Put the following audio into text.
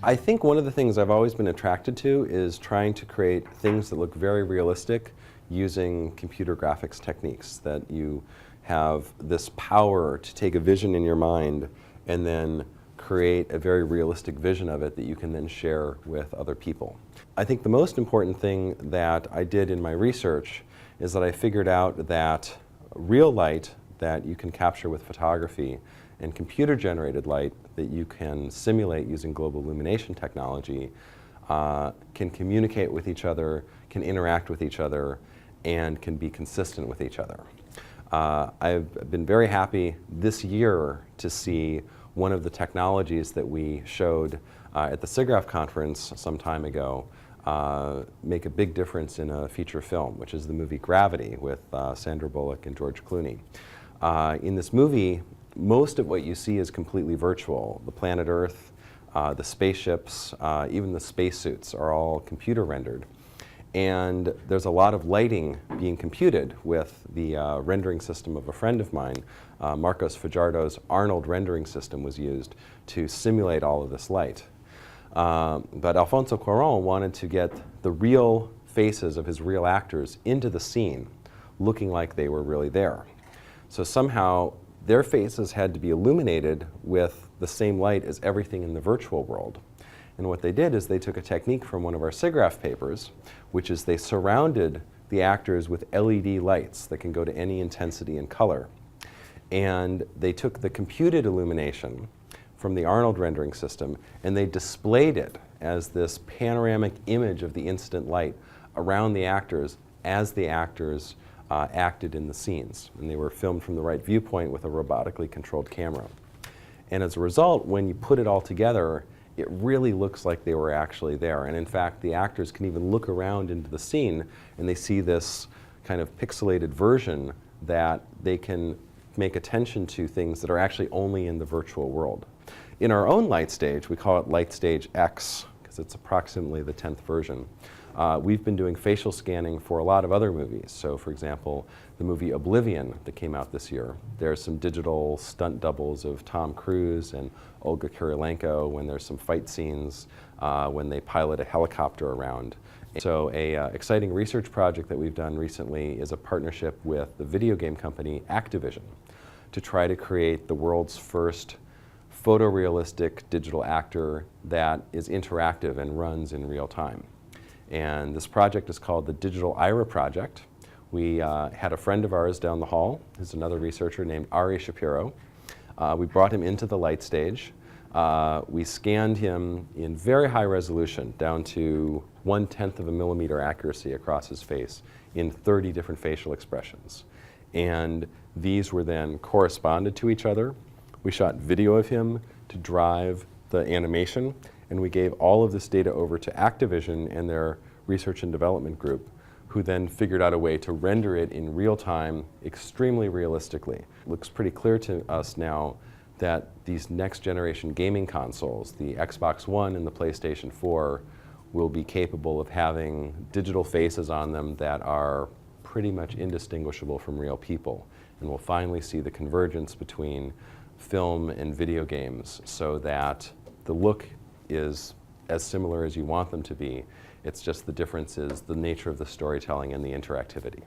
I think one of the things I've always been attracted to is trying to create things that look very realistic using computer graphics techniques, that you have this power to take a vision in your mind and then create a very realistic vision of it that you can then share with other people. I think the most important thing that I did in my research is that I figured out that real light that you can capture with photography and computer-generated light that you can simulate using global illumination technology can communicate with each other, can interact with each other, and can be consistent with each other. I've been very happy this year to see one of the technologies that we showed at the SIGGRAPH conference some time ago make a big difference in a feature film, which is the movie Gravity with Sandra Bullock and George Clooney. In this movie, most of what you see is completely virtual. The planet Earth, the spaceships, even the spacesuits are all computer rendered. And there's a lot of lighting being computed with the rendering system of a friend of mine. Marcos Fajardo's Arnold rendering system was used to simulate all of this light. But Alfonso Cuarón wanted to get the real faces of his real actors into the scene, looking like they were really there. So somehow their faces had to be illuminated with the same light as everything in the virtual world. And what they did is they took a technique from one of our SIGGRAPH papers, which is they surrounded the actors with LED lights that can go to any intensity and color. And they took the computed illumination from the Arnold rendering system and they displayed it as this panoramic image of the incident light around the actors as the actors acted in the scenes. And they were filmed from the right viewpoint with a robotically controlled camera. And as a result, when you put it all together, it really looks like they were actually there. And in fact, the actors can even look around into the scene and they see this kind of pixelated version that they can make attention to things that are actually only in the virtual world. In our own light stage, we call it Light Stage X, because it's approximately the 10th version. We've been doing facial scanning for a lot of other movies. So for example, the movie Oblivion that came out this year, there's some digital stunt doubles of Tom Cruise and Olga Kurylenko when there's some fight scenes, when they pilot a helicopter around. So an exciting research project that we've done recently is a partnership with the video game company Activision to try to create the world's first photorealistic digital actor that is interactive and runs in real time. And this project is called the Digital Ira Project. We had a friend of ours down the hall, who's another researcher named Ari Shapiro. We brought him into the light stage. We scanned him in very high resolution, down to 1/10 of a millimeter accuracy across his face in 30 different facial expressions. And these were then corresponded to each other. We shot video of him to drive the animation, and we gave all of this data over to Activision and their research and development group, who then figured out a way to render it in real time, extremely realistically. It looks pretty clear to us now that these next generation gaming consoles, the Xbox One and the PlayStation 4, will be capable of having digital faces on them that are pretty much indistinguishable from real people. And we'll finally see the convergence between film and video games so that the look is as similar as you want them to be. It's just the difference is the nature of the storytelling and the interactivity.